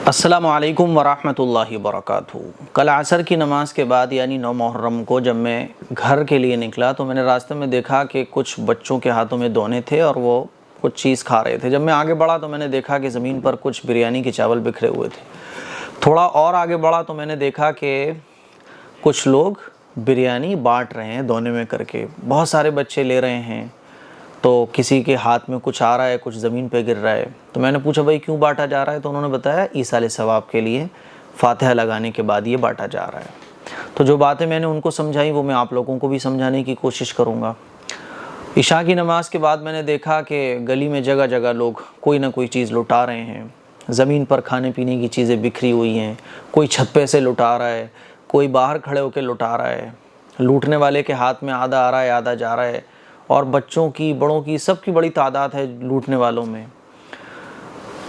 السلام علیکم ورحمۃ اللہ وبرکاتہ۔ کل عصر کی نماز کے بعد یعنی 9 محرم کو جب میں گھر کے لیے نکلا تو میں نے راستے میں دیکھا کہ کچھ بچوں کے ہاتھوں میں دونے تھے اور وہ کچھ چیز کھا رہے تھے۔ جب میں آگے بڑھا تو میں نے دیکھا کہ زمین پر کچھ بریانی کے چاول بکھرے ہوئے تھے۔ تھوڑا اور آگے بڑھا تو میں نے دیکھا کہ کچھ لوگ بریانی بانٹ رہے ہیں دونے میں کر کے، بہت سارے بچے لے رہے ہیں، تو کسی کے ہاتھ میں کچھ آ رہا ہے، کچھ زمین پہ گر رہا ہے۔ تو میں نے پوچھا بھائی کیوں بانٹا جا رہا ہے؟ تو انہوں نے بتایا ایصال ثواب کے لیے فاتحہ لگانے کے بعد یہ بانٹا جا رہا ہے۔ تو جو باتیں میں نے ان کو سمجھائی وہ میں آپ لوگوں کو بھی سمجھانے کی کوشش کروں گا۔ عشاء کی نماز کے بعد میں نے دیکھا کہ گلی میں جگہ جگہ لوگ کوئی نہ کوئی چیز لٹا رہے ہیں، زمین پر کھانے پینے کی چیزیں بکھری ہوئی ہیں، کوئی چھت پہ سے لٹا رہا ہے، کوئی باہر کھڑے ہو کے لٹا رہا ہے۔ لوٹنے والے کے ہاتھ میں آدھا آ رہا ہے، آدھا جا رہا ہے، اور بچوں کی، بڑوں کی، سب کی بڑی تعداد ہے لوٹنے والوں میں۔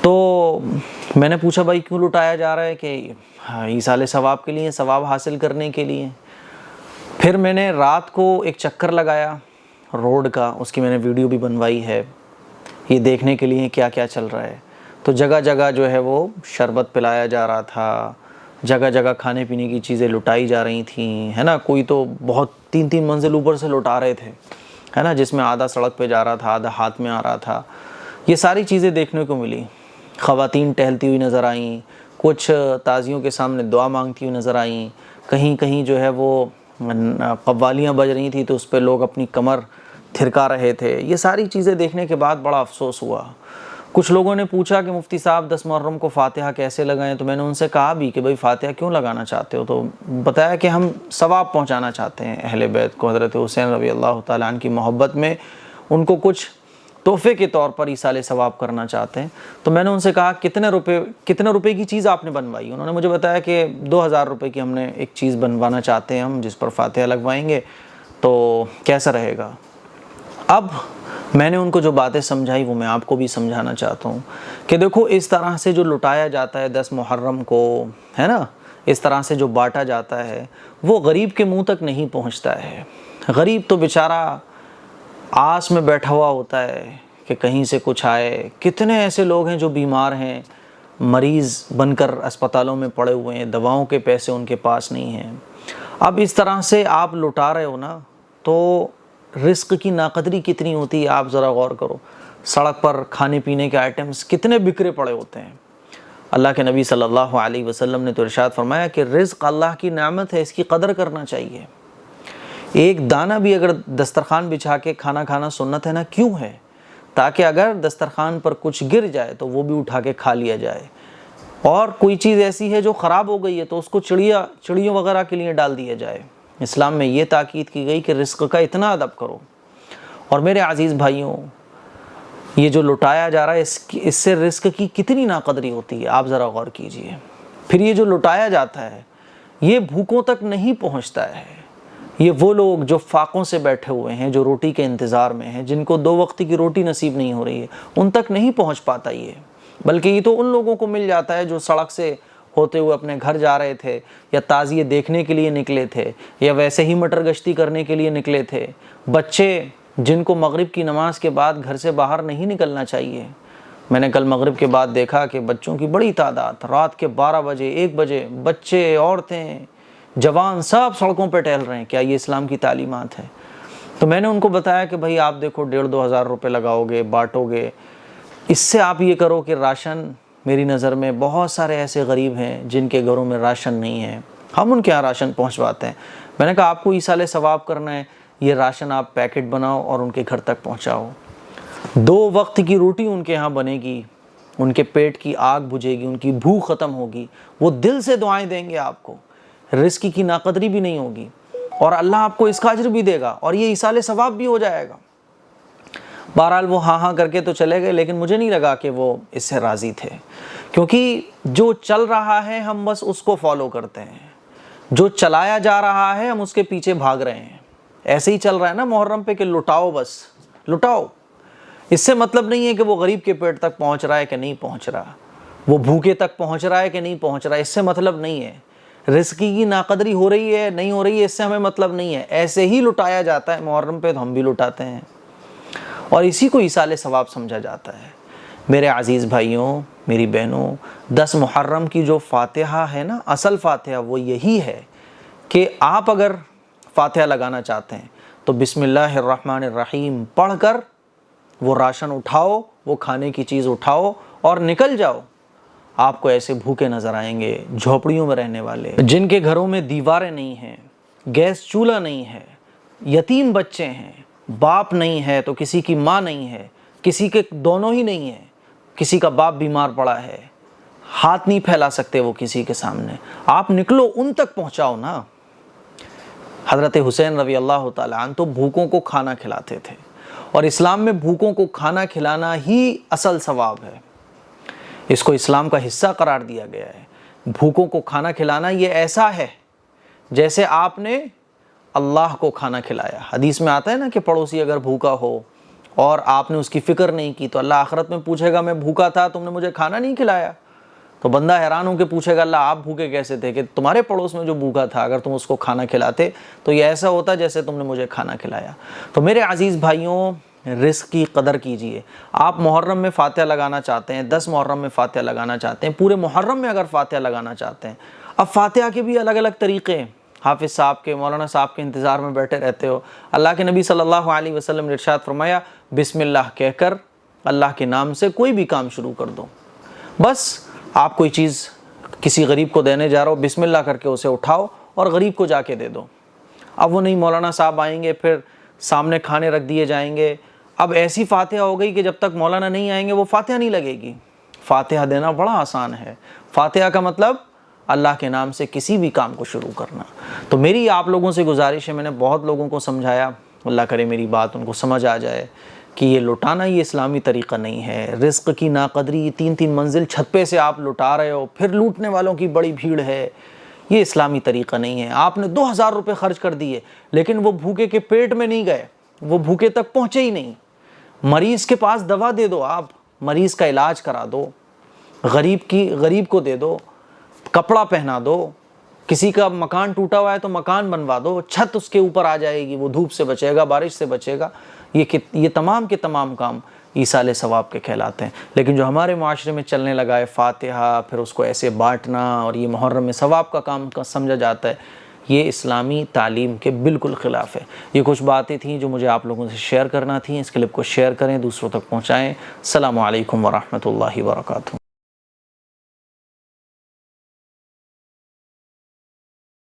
تو میں نے پوچھا بھائی کیوں لٹایا جا رہا ہے؟ کہ ایصال ثواب کے لیے، ثواب حاصل کرنے کے لیے۔ پھر میں نے رات کو ایک چکر لگایا روڈ کا، اس کی میں نے ویڈیو بھی بنوائی ہے، یہ دیکھنے کے لیے کیا کیا چل رہا ہے۔ تو جگہ جگہ جو ہے وہ شربت پلایا جا رہا تھا، جگہ جگہ کھانے پینے کی چیزیں لٹائی جا رہی تھیں، ہے نا۔ کوئی تو بہت 3 منزل اوپر سے لٹا رہے تھے، ہے نا، جس میں آدھا سڑک پہ جا رہا تھا، آدھا ہاتھ میں آ رہا تھا۔ یہ ساری چیزیں دیکھنے کو ملی۔ خواتین ٹہلتی ہوئی نظر آئیں، کچھ تازیوں کے سامنے دعا مانگتی ہوئی نظر آئیں، کہیں کہیں جو ہے وہ قوالیاں بج رہی تھیں تو اس پہ لوگ اپنی کمر تھرکا رہے تھے۔ یہ ساری چیزیں دیکھنے کے بعد بڑا افسوس ہوا۔ کچھ لوگوں نے پوچھا کہ مفتی صاحب 10 محرم کو فاتحہ کیسے لگائیں؟ تو میں نے ان سے کہا بھی کہ بھائی فاتحہ کیوں لگانا چاہتے ہو؟ تو بتایا کہ ہم ثواب پہنچانا چاہتے ہیں اہل بیت کو، حضرت حسین رضی اللہ تعالیٰ عنہ کی محبت میں ان کو کچھ تحفے کے طور پر ایصال ثواب کرنا چاہتے ہیں۔ تو میں نے ان سے کہا کتنے روپے کی چیز آپ نے بنوائی؟ انہوں نے مجھے بتایا کہ 2000 روپے کی ہم نے ایک چیز بنوانا چاہتے ہیں ہم، جس پر فاتحہ لگوائیں گے، تو کیسا رہے گا؟ اب میں نے ان کو جو باتیں سمجھائی وہ میں آپ کو بھی سمجھانا چاہتا ہوں کہ دیکھو اس طرح سے جو لٹایا جاتا ہے 10 محرم کو، ہے نا، اس طرح سے جو بانٹا جاتا ہے وہ غریب کے منہ تک نہیں پہنچتا ہے۔ غریب تو بیچارہ آس میں بیٹھا ہوا ہوتا ہے کہ کہیں سے کچھ آئے۔ کتنے ایسے لوگ ہیں جو بیمار ہیں، مریض بن کر اسپتالوں میں پڑے ہوئے ہیں، دواؤں کے پیسے ان کے پاس نہیں ہیں۔ اب اس طرح سے آپ لٹا رہے ہو نا، تو رزق کی ناقدری کتنی ہوتی ہے آپ ذرا غور کرو۔ سڑک پر کھانے پینے کے آئٹمز کتنے بکھرے پڑے ہوتے ہیں۔ اللہ کے نبی صلی اللہ علیہ وسلم نے تو ارشاد فرمایا کہ رزق اللہ کی نعمت ہے، اس کی قدر کرنا چاہیے۔ ایک دانہ بھی اگر دسترخوان بچھا کے کھانا کھانا سنت ہے نا، کیوں ہے؟ تاکہ اگر دسترخوان پر کچھ گر جائے تو وہ بھی اٹھا کے کھا لیا جائے، اور کوئی چیز ایسی ہے جو خراب ہو گئی ہے تو اس کو چڑیوں وغیرہ کے لیے ڈال دیا جائے۔ اسلام میں یہ تاکید کی گئی کہ رزق کا اتنا ادب کرو۔ اور میرے عزیز بھائیوں، یہ جو لٹایا جا رہا ہے اس سے رزق کی کتنی ناقدری ہوتی ہے، آپ ذرا غور کیجئے۔ پھر یہ جو لٹایا جاتا ہے یہ بھوکوں تک نہیں پہنچتا ہے۔ یہ وہ لوگ جو فاقوں سے بیٹھے ہوئے ہیں، جو روٹی کے انتظار میں ہیں، جن کو 2 وقت کی روٹی نصیب نہیں ہو رہی ہے، ان تک نہیں پہنچ پاتا یہ، بلکہ یہ تو ان لوگوں کو مل جاتا ہے جو سڑک سے ہوتے ہوئے اپنے گھر جا رہے تھے، یا تعزیے دیکھنے کے لیے نکلے تھے، یا ویسے ہی مٹر گشتی کرنے کے لیے نکلے تھے۔ بچے جن کو مغرب کی نماز کے بعد گھر سے باہر نہیں نکلنا چاہیے۔ میں نے کل مغرب کے بعد دیکھا کہ بچوں کی بڑی تعداد رات کے 12 بجے 1 بجے بچے، عورتیں، جوان سب سڑکوں پہ ٹہل رہے ہیں۔ کیا یہ اسلام کی تعلیمات ہے؟ تو میں نے ان کو بتایا کہ بھائی آپ دیکھو 1,500-2 ہزار روپے لگاؤ گے، بانٹو گے، اس سے آپ یہ کرو کہ راشن، میری نظر میں بہت سارے ایسے غریب ہیں جن کے گھروں میں راشن نہیں ہے، ہم ان کے یہاں راشن پہنچواتے ہیں۔ میں نے کہا آپ کو ایصال ثواب کرنا ہے، یہ راشن آپ پیکٹ بناؤ اور ان کے گھر تک پہنچاؤ۔ 2 وقت کی روٹی ان کے ہاں بنے گی، ان کے پیٹ کی آگ بجھے گی، ان کی بھوک ختم ہوگی، وہ دل سے دعائیں دیں گے آپ کو، رزق کی ناقدری بھی نہیں ہوگی، اور اللہ آپ کو اس کا اجر بھی دے گا، اور یہ ایصال ثواب بھی ہو جائے گا۔ بہرحال وہ ہاں کر کے تو چلے گئے، لیکن مجھے نہیں لگا کہ وہ اس سے راضی تھے، کیونکہ جو چل رہا ہے ہم بس اس کو فالو کرتے ہیں، جو چلایا جا رہا ہے ہم اس کے پیچھے بھاگ رہے ہیں۔ ایسے ہی چل رہا ہے نا محرم پہ کہ لٹاؤ، بس لٹاؤ۔ اس سے مطلب نہیں ہے کہ وہ غریب کے پیٹ تک پہنچ رہا ہے کہ نہیں پہنچ رہا، وہ بھوکے تک پہنچ رہا ہے کہ نہیں پہنچ رہا، اس سے مطلب نہیں ہے۔ رزق کی ناقدری ہو رہی ہے نہیں ہو رہی ہے اس سے ہمیں مطلب نہیں ہے، ایسے ہی لٹایا جاتا ہے محرم پہ تو ہم بھی لٹاتے ہیں، اور اسی کو ایصال ثواب سمجھا جاتا ہے۔ میرے عزیز بھائیوں، میری بہنوں، 10 محرم کی جو فاتحہ ہے نا، اصل فاتحہ وہ یہی ہے کہ آپ اگر فاتحہ لگانا چاہتے ہیں تو بسم اللہ الرحمن الرحیم پڑھ کر وہ راشن اٹھاؤ، وہ کھانے کی چیز اٹھاؤ اور نکل جاؤ۔ آپ کو ایسے بھوکے نظر آئیں گے، جھوپڑیوں میں رہنے والے، جن کے گھروں میں دیواریں نہیں ہیں، گیس چولہا نہیں ہے، یتیم بچے ہیں، باپ نہیں ہے تو کسی کی ماں نہیں ہے، کسی کے دونوں ہی نہیں ہیں، کسی کا باپ بیمار پڑا ہے، ہاتھ نہیں پھیلا سکتے وہ کسی کے سامنے، آپ نکلو، ان تک پہنچاؤ نا۔ حضرت حسین رضی اللہ تعالیٰ عنہ تو بھوکوں کو کھانا کھلاتے تھے، اور اسلام میں بھوکوں کو کھانا کھلانا ہی اصل ثواب ہے، اس کو اسلام کا حصہ قرار دیا گیا ہے۔ بھوکوں کو کھانا کھلانا یہ ایسا ہے جیسے آپ نے اللہ کو کھانا کھلایا۔ حدیث میں آتا ہے نا کہ پڑوسی اگر بھوکا ہو اور آپ نے اس کی فکر نہیں کی تو اللہ آخرت میں پوچھے گا میں بھوکا تھا، تم نے مجھے کھانا نہیں کھلایا؟ تو بندہ حیران ہو کے پوچھے گا اللہ آپ بھوکے کیسے تھے؟ کہ تمہارے پڑوس میں جو بھوکا تھا اگر تم اس کو کھانا کھلاتے تو یہ ایسا ہوتا جیسے تم نے مجھے کھانا کھلایا۔ تو میرے عزیز بھائیوں، رزق کی قدر کیجئے۔ آپ محرم میں فاتحہ لگانا چاہتے ہیں، 10 محرم میں فاتحہ لگانا چاہتے ہیں، پورے محرم میں اگر فاتحہ لگانا چاہتے ہیں، اب فاتحہ کے بھی الگ الگ طریقے ہیں۔ حافظ صاحب کے، مولانا صاحب کے انتظار میں بیٹھے رہتے ہو، اللہ کے نبی صلی اللہ علیہ وسلم نے ارشاد فرمایا بسم اللہ کہہ کر اللہ کے نام سے کوئی بھی کام شروع کر دو۔ بس آپ کوئی چیز کسی غریب کو دینے جا رہا ہو، بسم اللہ کر کے اسے اٹھاؤ اور غریب کو جا کے دے دو۔ اب وہ نہیں مولانا صاحب آئیں گے، پھر سامنے کھانے رکھ دیے جائیں گے۔ اب ایسی فاتحہ ہو گئی کہ جب تک مولانا نہیں آئیں گے وہ فاتحہ نہیں لگے گی۔ فاتحہ دینا بڑا آسان ہے۔ فاتحہ کا مطلب اللہ کے نام سے کسی بھی کام کو شروع کرنا۔ تو میری آپ لوگوں سے گزارش ہے، میں نے بہت لوگوں کو سمجھایا، اللہ کرے میری بات ان کو سمجھ آ جائے کہ یہ لٹانا یہ اسلامی طریقہ نہیں ہے۔ رزق کی ناقدری، 3 منزل چھت پہ سے آپ لٹا رہے ہو، پھر لوٹنے والوں کی بڑی بھیڑ ہے، یہ اسلامی طریقہ نہیں ہے۔ آپ نے 2000 روپے خرچ کر دیے لیکن وہ بھوکے کے پیٹ میں نہیں گئے، وہ بھوکے تک پہنچے ہی نہیں۔ مریض کے پاس دوا دے دو، آپ مریض کا علاج کرا دو، غریب کو دے دو، کپڑا پہنا دو، کسی کا مکان ٹوٹا ہوا ہے تو مکان بنوا دو، چھت اس کے اوپر آ جائے گی، وہ دھوپ سے بچے گا، بارش سے بچے گا۔ یہ تمام کے تمام کام ایصال ثواب کے کہلاتے ہیں۔ لیکن جو ہمارے معاشرے میں چلنے لگا ہے فاتحہ، پھر اس کو ایسے بانٹنا اور یہ محرم میں ثواب کا کام سمجھا جاتا ہے، یہ اسلامی تعلیم کے بالکل خلاف ہے۔ یہ کچھ باتیں تھیں جو مجھے آپ لوگوں سے شیئر کرنا تھیں۔ اس کلپ کو شیئر کریں، دوسروں تک پہنچائیں۔ السلام علیکم ورحمۃ اللہ وبرکاتہ۔